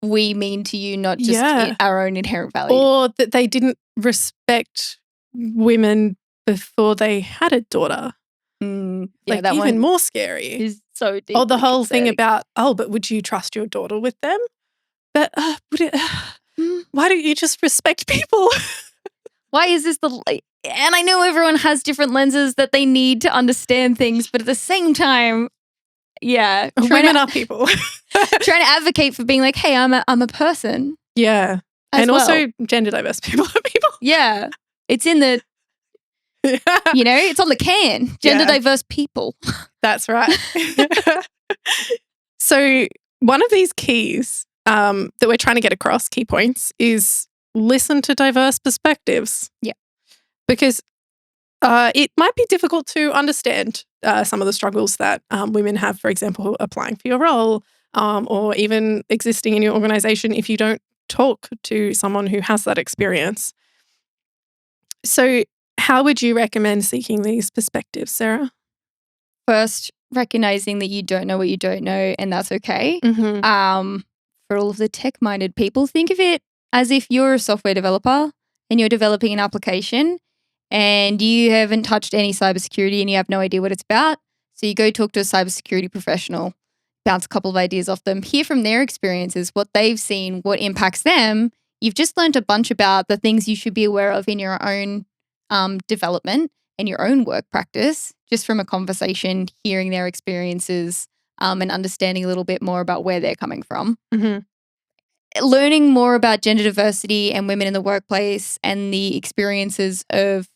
we mean to you, not just in our own inherent value. Or that they didn't respect women before they had a daughter. That even one more scary. Is so deep. Or the whole thing about, but would you trust your daughter with them? But why don't you just respect people? Why is this and I know everyone has different lenses that they need to understand things, but at the same time, women are people. Trying to advocate for being like, hey, I'm a person. Yeah. And also gender diverse people are people. Yeah. It's in the, it's on the can. Gender diverse people. That's right. So one of these keys that we're trying to get across, key points, is listen to diverse perspectives. Yeah. Because it might be difficult to understand some of the struggles that women have, for example, applying for your role or even existing in your organisation if you don't talk to someone who has that experience. So how would you recommend seeking these perspectives, Sarah? First, recognizing that you don't know what you don't know, and that's okay. For all of the tech-minded people, think of it as if you're a software developer and you're developing an application and you haven't touched any cybersecurity and you have no idea what it's about. So you go talk to a cybersecurity professional, bounce a couple of ideas off them, hear from their experiences, what they've seen, what impacts them. You've just learned a bunch about the things you should be aware of in your own development and your own work practice, just from a conversation, hearing their experiences and understanding a little bit more about where they're coming from. Learning more about gender diversity and women in the workplace and the experiences of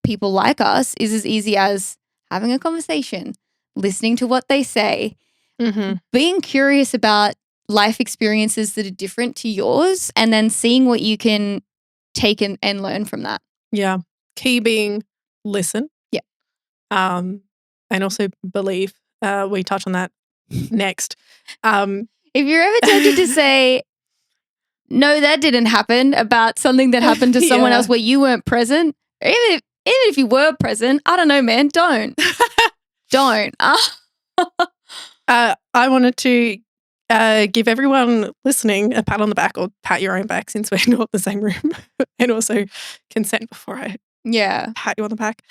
people like us is as easy as having a conversation, listening to what they say, being curious about life experiences that are different to yours, and then seeing what you can take and learn from that. Yeah. Key being listen. Yeah. And also believe. We touch on that next. If you're ever tempted to say, no, that didn't happen about something that happened to someone else where you weren't present, even if you were present, I don't know, man, don't. Don't. I wanted to give everyone listening a pat on the back, or pat your own back since we're not in the same room, and also consent before I pat you on the back.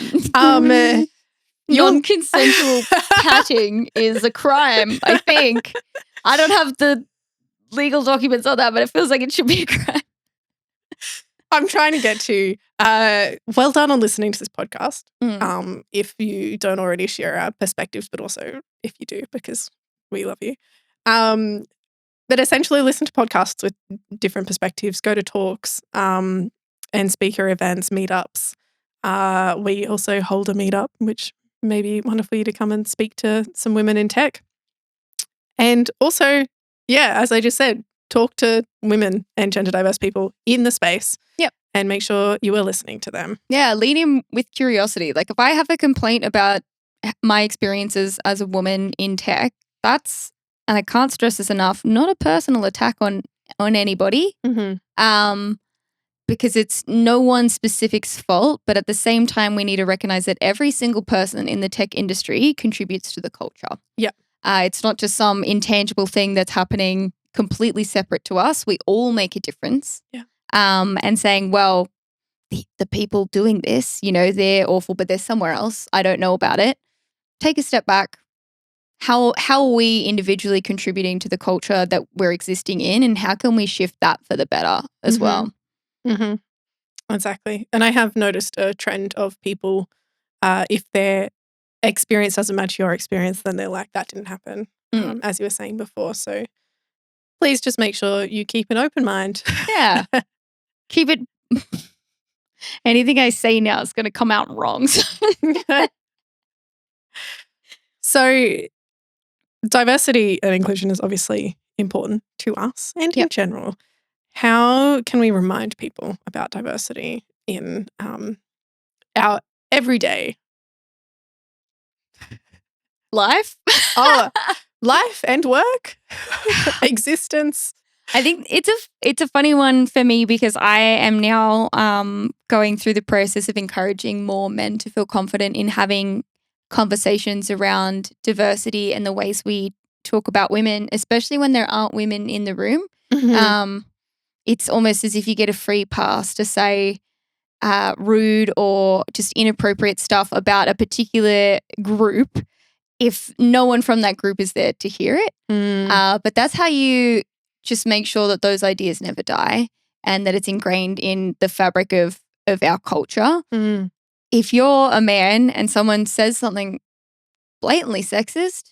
Non-consensual patting is a crime, I think. I don't have the legal documents on that, but it feels like it should be a crime. I'm trying to get to well done on listening to this podcast. If you don't already share our perspectives, but also if you do, because we love you. But essentially listen to podcasts with different perspectives, go to talks and speaker events, meetups. We also hold a meetup, which may be wonderful for you to come and speak to some women in tech. And also, as I just said, talk to women and gender diverse people in the space. Yep. And make sure you are listening to them. Yeah, lean in with curiosity. Like if I have a complaint about my experiences as a woman in tech, that's, and I can't stress this enough, not a personal attack on anybody. Because it's no one specific's fault, but at the same time, we need to recognize that every single person in the tech industry contributes to the culture. Yeah. It's not just some intangible thing that's happening completely separate to us. We all make a difference. Yeah. And saying, well, the people doing this, they're awful, but they're somewhere else. I don't know about it. Take a step back. How are we individually contributing to the culture that we're existing in, and how can we shift that for the better as well? Exactly. And I have noticed a trend of people, if their experience doesn't match your experience, then they're like, that didn't happen, as you were saying before. So please just make sure you keep an open mind. Yeah. Keep it. Anything I say now is going to come out wrong. So diversity and inclusion is obviously important to us and in general. How can we remind people about diversity in our everyday life? Life and work, existence. I think it's a funny one for me because I am now going through the process of encouraging more men to feel confident in having conversations around diversity and the ways we talk about women, especially when there aren't women in the room. Mm-hmm. It's almost as if you get a free pass to say rude or just inappropriate stuff about a particular group if no one from that group is there to hear it. But that's how you just make sure that those ideas never die and that it's ingrained in the fabric of our culture. If you're a man and someone says something blatantly sexist,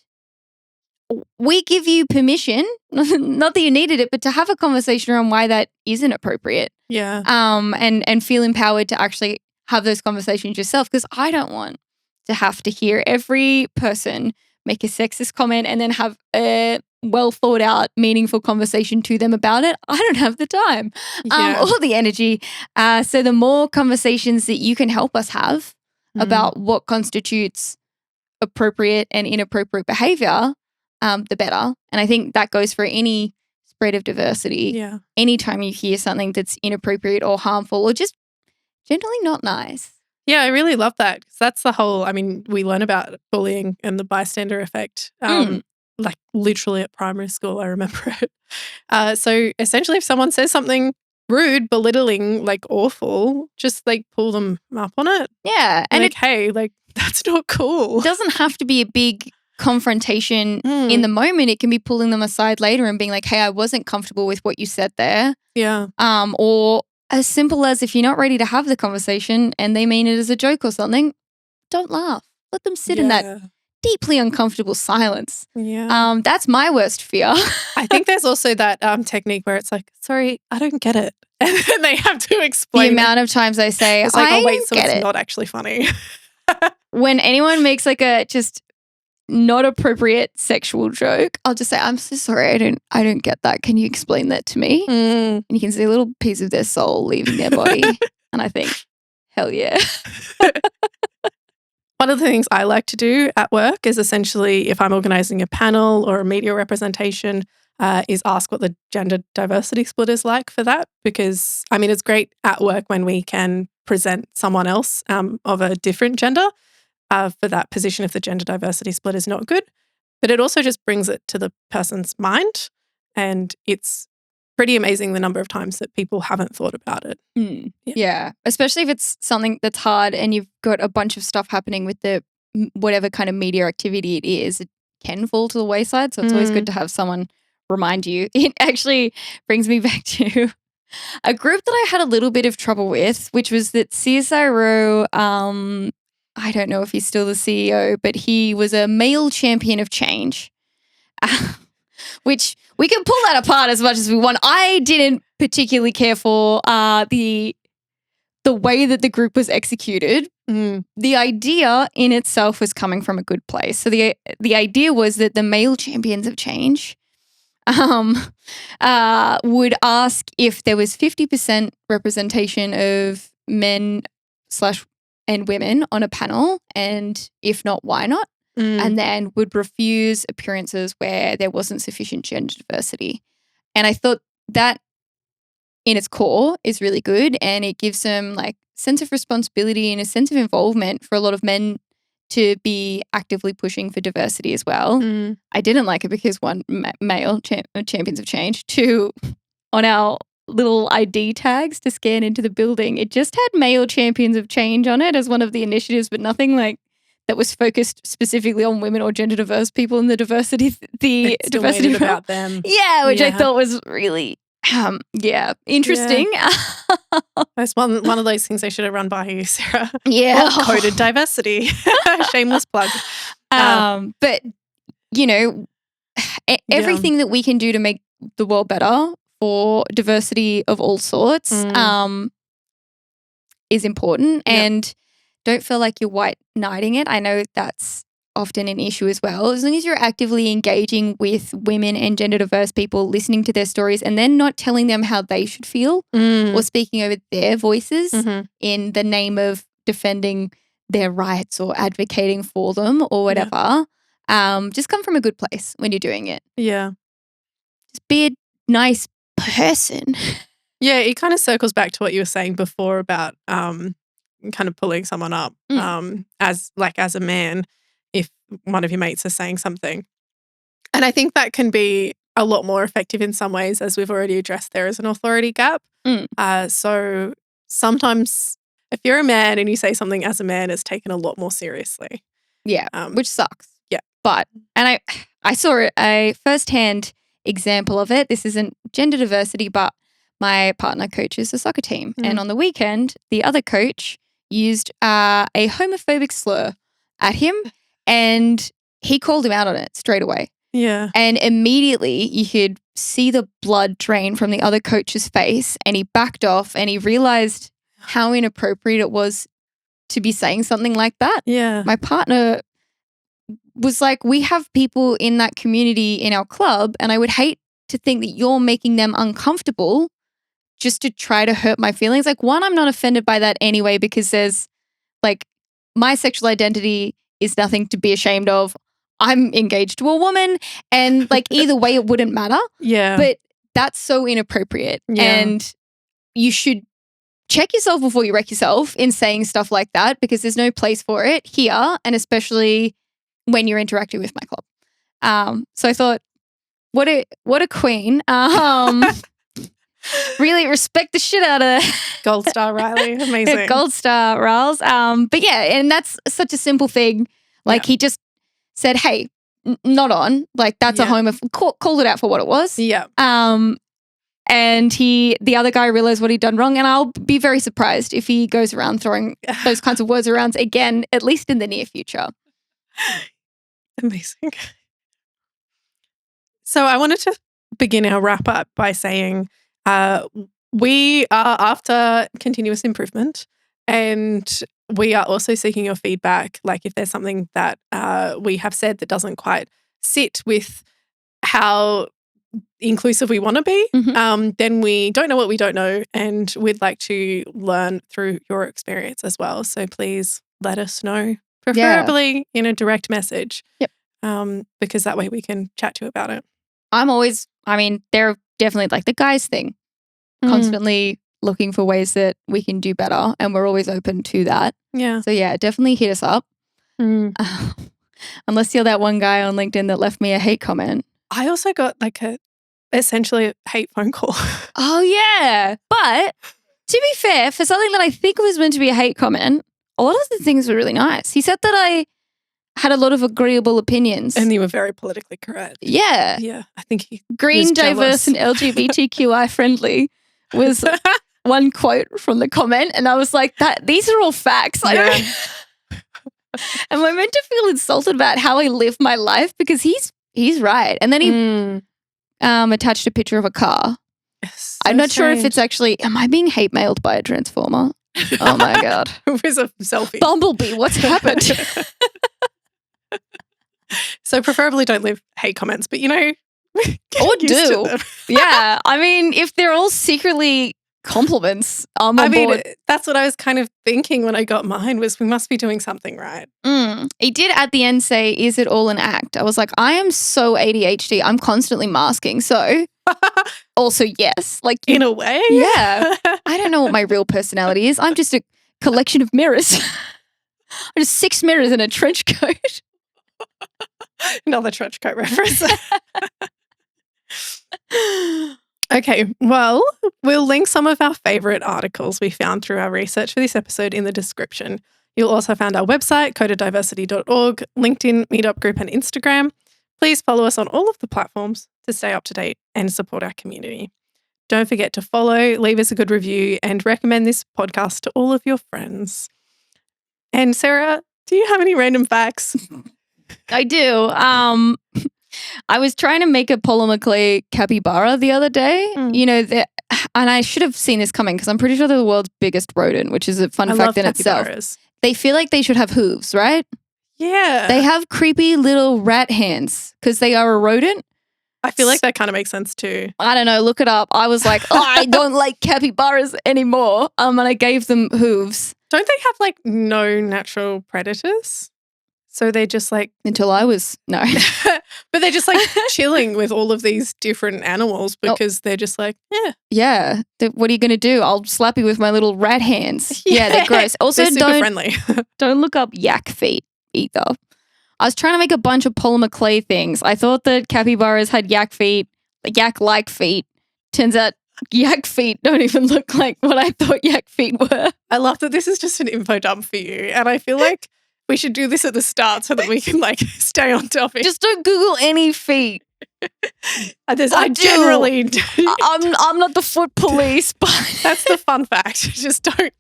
we give you permission, not that you needed it, but to have a conversation around why that isn't appropriate. Yeah. And feel empowered to actually have those conversations yourself, because I don't want to have to hear every person make a sexist comment and then have a well thought out, meaningful conversation to them about it. I don't have the time or the energy. So the more conversations that you can help us have about what constitutes appropriate and inappropriate behavior, the better. And I think that goes for any spread of diversity. Yeah. Anytime you hear something that's inappropriate or harmful or just generally not nice. Yeah, I really love that, because that's the whole, I mean, we learn about bullying and the bystander effect, like literally at primary school, I remember it. So essentially if someone says something rude, belittling, like awful, just like pull them up on it. Yeah. And like, hey, like that's not cool. It doesn't have to be a big confrontation in the moment. It can be pulling them aside later and being like, hey, I wasn't comfortable with what you said there. Yeah. Or as simple as if you're not ready to have the conversation and they mean it as a joke or something, don't laugh. Let them sit in that deeply uncomfortable silence. Yeah. That's my worst fear. I think there's also that technique where it's like, sorry, I don't get it. And then they have to explain the amount of times I say, it's like, I oh wait, so it's it. not actually funny. When anyone makes like a just not appropriate sexual joke, I'll just say, I'm so sorry, I don't get that. Can you explain that to me? And you can see a little piece of their soul leaving their body. And I think, hell yeah. One of the things I like to do at work is essentially, if I'm organising a panel or a media representation, is ask what the gender diversity split is like for that. Because, I mean, it's great at work when we can present someone else of a different gender for that position if the gender diversity split is not good. But it also just brings it to the person's mind, and it's pretty amazing the number of times that people haven't thought about it. Yeah, especially if it's something that's hard and you've got a bunch of stuff happening with the whatever kind of media activity it is, it can fall to the wayside. So it's always good to have someone remind you. It actually brings me back to a group that I had a little bit of trouble with, which was that CSIRO, I don't know if he's still the CEO, but he was a male champion of change, which we can pull that apart as much as we want. I didn't particularly care for the way that the group was executed. The idea in itself was coming from a good place. So the idea was that the male champions of change would ask if there was 50% representation of men and women on a panel, and if not, why not? And then would refuse appearances where there wasn't sufficient gender diversity. And I thought that in its core is really good, and it gives them like sense of responsibility and a sense of involvement for a lot of men to be actively pushing for diversity as well. I didn't like it because one, male champions of change, two, on our little ID tags to scan into the building, it just had male champions of change on it as one of the initiatives, but nothing like that was focused specifically on women or gender diverse people in the diversity about them. Yeah, which I thought was really interesting. That's one of those things I should have run by you, Sarah. Yeah. Or coded diversity. Shameless plug. But, you know, everything that we can do to make the world better for diversity of all sorts is important. Yep. And don't feel like you're white knighting it. I know that's often an issue as well. As long as you're actively engaging with women and gender diverse people, listening to their stories and then not telling them how they should feel or speaking over their voices in the name of defending their rights or advocating for them or whatever. Just come from a good place when you're doing it. Yeah. Just be a nice person. Yeah, it kind of circles back to what you were saying before about kind of pulling someone up as a man if one of your mates is saying something. And I think that can be a lot more effective in some ways, as we've already addressed there is an authority gap. So sometimes if you're a man and you say something as a man, it's taken a lot more seriously. Yeah, which sucks. Yeah. But, and I saw a firsthand example of it. This isn't gender diversity, but my partner coaches a soccer team. And on the weekend, the other coach used a homophobic slur at him and he called him out on it straight away. Yeah. And immediately you could see the blood drain from the other coach's face and he backed off and he realized how inappropriate it was to be saying something like that. Yeah. My partner was like, we have people in that community in our club and I would hate to think that you're making them uncomfortable just to try to hurt my feelings. Like, one, I'm not offended by that anyway because there's like my sexual identity is nothing to be ashamed of. I'm engaged to a woman and like either way it wouldn't matter. Yeah. But that's so inappropriate. Yeah. And you should check yourself before you wreck yourself in saying stuff like that because there's no place for it here and especially when you're interacting with my club. So I thought, what a queen. Really respect the shit out of Gold star Riley. Amazing. Gold star Riles. But yeah, and that's such a simple thing. Like he just said, hey, not on. Like that's a called it out for what it was. Yeah. And the other guy realized what he'd done wrong. And I'll be very surprised if he goes around throwing those kinds of words around again, at least in the near future. Amazing. So I wanted to begin our wrap up by saying we are after continuous improvement and we are also seeking your feedback. Like if there's something that we have said that doesn't quite sit with how inclusive we want to be, then we don't know what we don't know and we'd like to learn through your experience as well. So please let us know, preferably in a direct message, because that way we can chat to you about it. They're definitely like the guys thing, constantly looking for ways that we can do better and we're always open to that. Yeah. So yeah, definitely hit us up. Unless you're that one guy on LinkedIn that left me a hate comment. I also got essentially a hate phone call. Oh yeah. But to be fair, for something that I think was meant to be a hate comment, a lot of the things were really nice. He said that I had a lot of agreeable opinions. And you were very politically correct. Yeah. Yeah. I think he green, was diverse, and LGBTQI friendly was one quote from the comment. And I was like, these are all facts. Am I meant to feel insulted about how I live my life? Because he's right. And then he attached a picture of a car. So I'm not sure if it's actually, am I being hate mailed by a transformer? Oh my God. It was a selfie. Bumblebee, what's happened? So preferably don't leave hate comments, but or do. Yeah. I mean, if they're all secretly compliments, I'm on board. That's what I was kind of thinking when I got mine was we must be doing something right. He did at the end say, is it all an act? I was like, I am so ADHD. I'm constantly masking. So also, yes. Like in a way. Yeah. I don't know what my real personality is. I'm just a collection of mirrors. I'm just 6 mirrors in a trench coat. Another trench coat reference. Okay, well, we'll link some of our favourite articles we found through our research for this episode in the description. You'll also find our website, codeddiversity.org, LinkedIn, Meetup Group and Instagram. Please follow us on all of the platforms to stay up to date and support our community. Don't forget to follow, leave us a good review, and recommend this podcast to all of your friends. And Sarah, do you have any random facts? I do. I was trying to make a polymer clay capybara the other day. You know, and I should have seen this coming because I'm pretty sure they're the world's biggest rodent, which is a fun fact in itself. They feel like they should have hooves, right? Yeah. They have creepy little rat hands because they are a rodent. I feel like that kind of makes sense too. I don't know. Look it up. I was like, I don't like capybaras anymore. And I gave them hooves. Don't they have like no natural predators? So they're just like... Until I was... No. But they're just like chilling with all of these different animals because they're just like, yeah. Yeah. What are you going to do? I'll slap you with my little rat hands. Yeah, they're gross. Also, they're super friendly. Don't look up yak feet either. I was trying to make a bunch of polymer clay things. I thought that capybaras had yak feet, yak-like feet. Turns out yak feet don't even look like what I thought yak feet were. I love that this is just an info dump for you. And I feel like we should do this at the start so that we can like stay on topic. Just don't Google any feet. I generally do. I'm not the foot police, but that's the fun fact. Just don't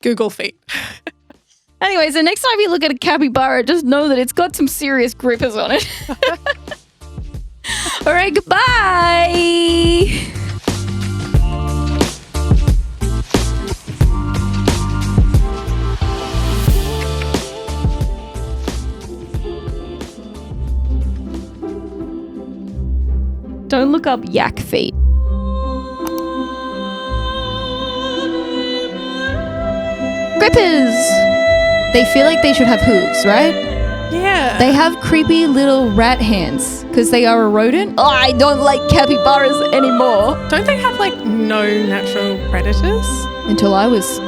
Google feet. Anyway, so next time you look at a capybara, just know that it's got some serious grippers on it. All right, goodbye. Don't look up yak feet. Grippers! They feel like they should have hooves, right? Yeah. They have creepy little rat hands because they are a rodent. I don't like capybaras anymore. Don't they have like no natural predators? Until I was